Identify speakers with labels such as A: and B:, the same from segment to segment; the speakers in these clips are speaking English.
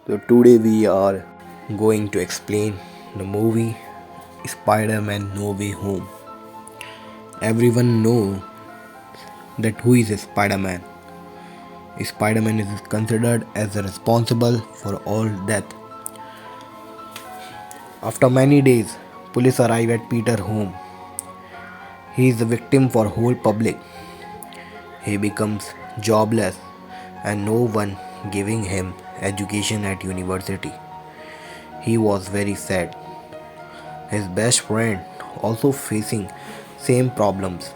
A: So today we are going to explain the movie Spider-Man No Way Home. Everyone know that who is Spider-Man. Spider-Man is considered as the responsible for all death. After many days, police arrive at Peter's home. He is the victim for whole public. He becomes jobless and no one giving him education at university. He was very sad. His best friend also facing same problems.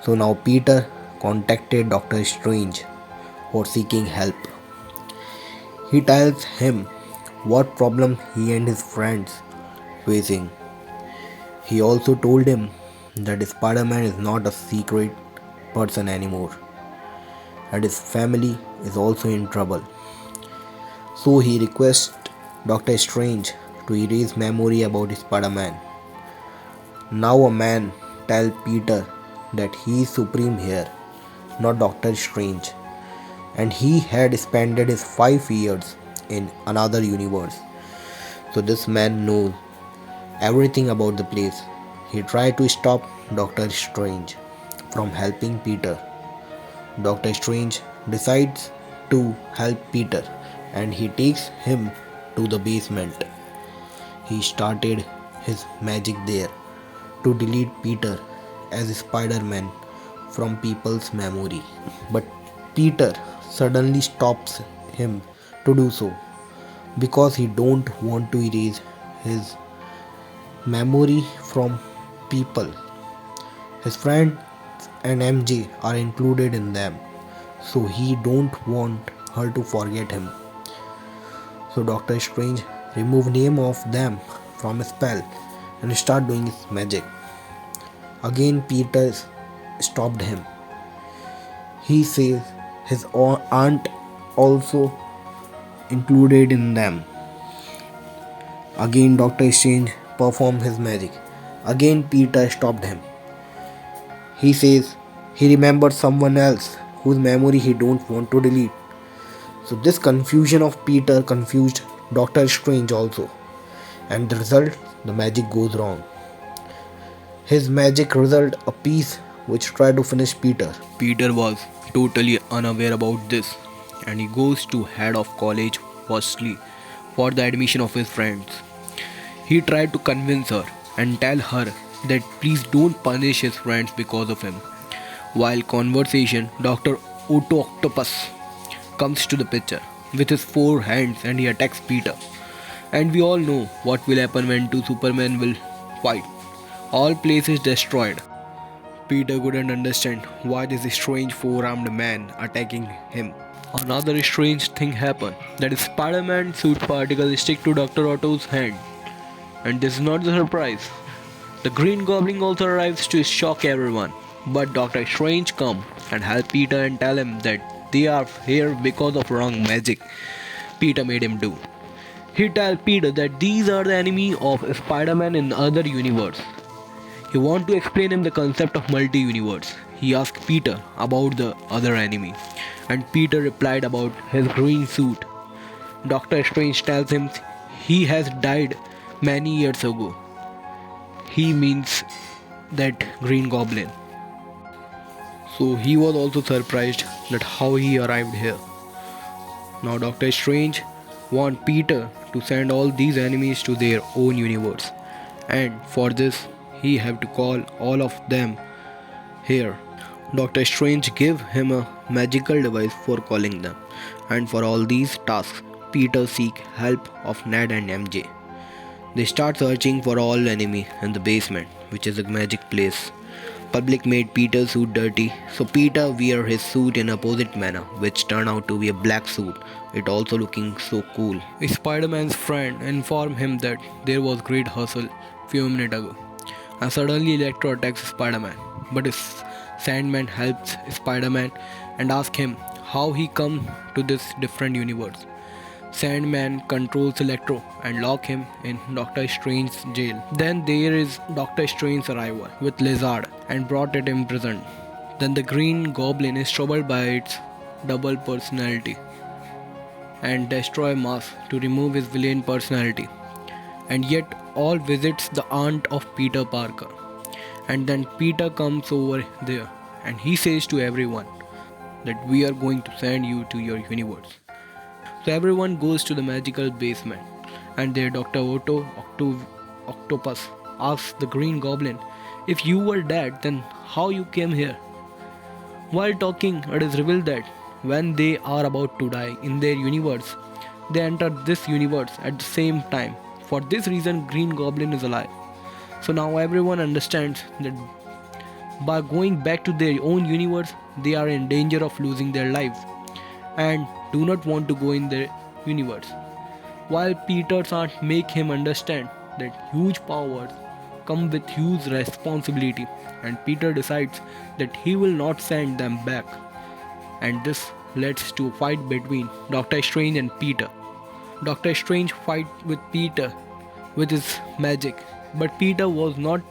A: So now Peter contacted Doctor Strange for seeking help. He tells him what problem he and his friends facing. He also told him that Spider-Man is not a secret person anymore and his family is also in trouble. So he requests Doctor Strange to erase memory about Spider-Man. Now a man tells Peter that he is supreme here, not Doctor Strange, and he had spent his 5 years in another universe. So this man knows everything about the place. He tried to stop Doctor Strange from helping Peter. Doctor Strange decides to help Peter and he takes him to the basement. He started his magic there to delete Peter as Spider-Man from people's memory. But Peter suddenly stops him to do so because he don't want to erase his memory from people. His friend and MJ are included in them, so he don't want her to forget him. So Doctor Strange remove name of them from a spell and start doing his magic. Again Peter stopped him. He says his aunt also included in them. Again Doctor Strange performed his magic. Again Peter stopped him. He says he remembers someone else whose memory he don't want to delete. So this confusion of Peter confused Doctor Strange also. And the result, the magic goes wrong. His magic result a piece which tried to finish Peter. Peter was totally unaware about this and he goes to head of college firstly for the admission of his friends. He tried to convince her and tell her that please don't punish his friends because of him. While conversation, Dr. Otto Octopus comes to the picture with his 4 hands and he attacks Peter. And we all know what will happen when two Supermen will fight. All place is destroyed. Peter couldn't understand why this strange 4-armed man attacking him. Another strange thing happened, that Spider-Man suit particles stick to Dr. Otto's hand. And this is not the surprise. The Green Goblin also arrives to shock everyone. But Doctor Strange comes and help Peter and tell him that they are here because of wrong magic Peter made him do. He tells Peter that these are the enemy of Spider-Man in other universe. He wants to explain him the concept of multi-universe. He asks Peter about the other enemy and Peter replied about his green suit. Doctor Strange tells him he has died many years ago. He means that Green Goblin. So he was also surprised that how he arrived here. Now Doctor Strange wants Peter to send all these enemies to their own universe. And for this he have to call all of them here. Doctor Strange give him a magical device for calling them. And for all these tasks, Peter seek help of Ned and MJ. They start searching for all enemy in the basement, which is a magic place. Public made Peter's suit dirty, so Peter wear his suit in opposite manner, which turned out to be a black suit. It also looking so cool. Spider-Man's friend informed him that there was great hustle few minutes ago. And suddenly Electro attacks Spider-Man. But his Sandman helps Spider-Man and asks him how he come to this different universe. Sandman controls Electro and lock him in Doctor Strange's jail. Then there is Doctor Strange's arrival with Lizard and brought it imprisoned. Then the Green Goblin is troubled by its double personality.
B: and destroy Mask to remove his villain personality. And yet, all visits the aunt of Peter Parker. And then Peter comes over there and he says to everyone that we are going to send you to your universe. So everyone goes to the magical basement, and there Dr. Octopus asks the Green Goblin, if you were dead, then how you came here? While talking, it is revealed that when they are about to die in their universe, they enter this universe at the same time. For this reason, Green Goblin is alive. So now everyone understands that by going back to their own universe, they are in danger of losing their lives and do not want to go in their universe. While Peter's aunt make him understand that huge powers come with huge responsibility, and Peter decides that he will not send them back. And this leads to a fight between Doctor Strange and Peter. Doctor Strange fight with Peter with his magic, but Peter was not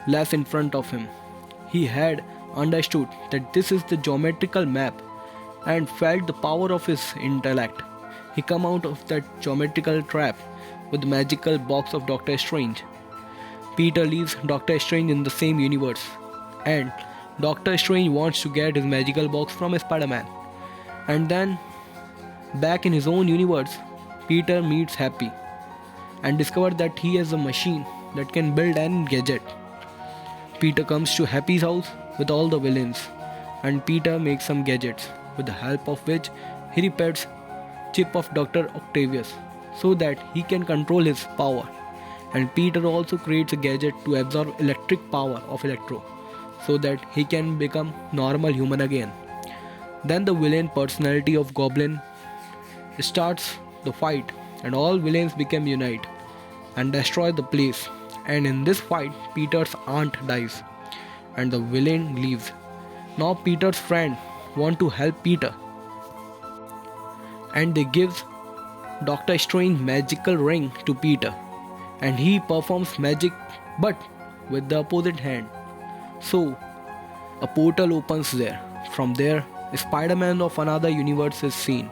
B: less in front of him. He had understood that this is the geometrical map and felt the power of his intellect. He come out of that geometrical trap with the magical box of Doctor Strange. Peter leaves Doctor Strange in the same universe, and Doctor Strange wants to get his magical box from Spider-Man. And then, back in his own universe, Peter meets Happy and discovers that he has a machine that can build any gadget. Peter comes to Happy's house with all the villains, and Peter makes some gadgets with the help of which he repairs chip of Dr. Octavius so that he can control his power. And Peter also creates a gadget to absorb electric power of Electro so that he can become normal human again. Then the villain personality of Goblin starts the fight, and all villains become unite and destroy the place. And in this fight, Peter's aunt dies and the villain leaves. Now Peter's friend want to help Peter, and they give Doctor Strange magical ring to Peter, and he performs magic but with the opposite hand. So a portal opens there. From there, Spider-Man of another universe is seen.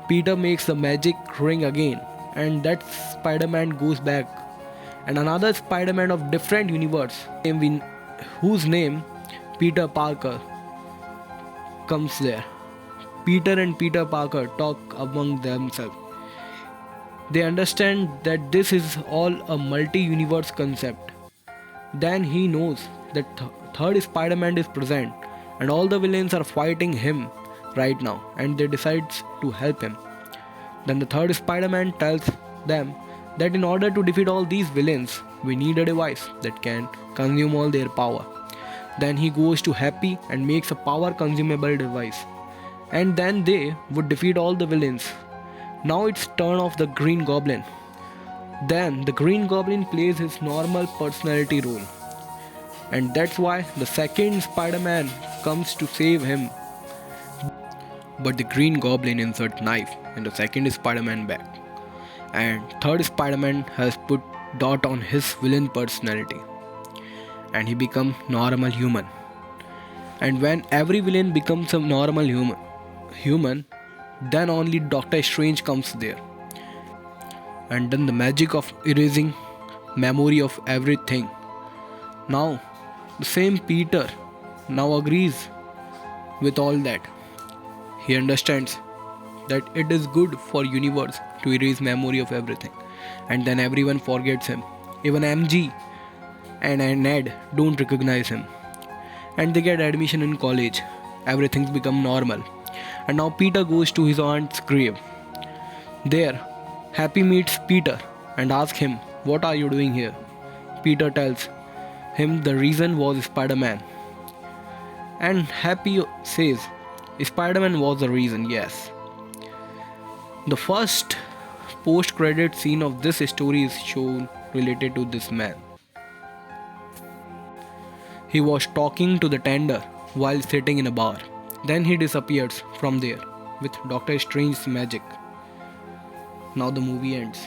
B: Peter makes the magic ring again, and that Spider-Man goes back, and another Spider-Man of different universe, whose name Peter Parker, comes there. Peter and Peter Parker talk among themselves. They understand that this is all a multi-universe concept. Then he knows that third Spider-Man is present and all the villains are fighting him right now, and they decide to help him. Then the third Spider-Man tells them that in order to defeat all these villains, we need a device that can consume all their power. Then he goes to Happy and makes a power consumable device, and then they would defeat all the villains. Now it's turn of the Green Goblin. Then the Green Goblin plays his normal personality role, and that's why the second Spider-Man comes to save him. But the Green Goblin inserts knife in the second Spider-Man back, and third Spider-Man has put dot on his villain personality, and he becomes normal human. And when every villain becomes a normal human, then only Doctor Strange comes there. And then the magic of erasing memory of everything. Now, the same Peter now agrees with all that. He understands that it is good for universe to erase memory of everything, and then everyone forgets him. Even MG and Ned don't recognize him, and they get admission in college. Everything's become normal, and now Peter goes to his aunt's grave. There, Happy meets Peter and asks him, "What are you doing here?" Peter tells him the reason was Spider-Man, and Happy says Spider-Man was the reason. Yes. The first post-credit scene of this story is shown related to this man. He was talking to the tender while sitting in a bar. Then he disappears from there with Doctor Strange's magic. Now the movie ends.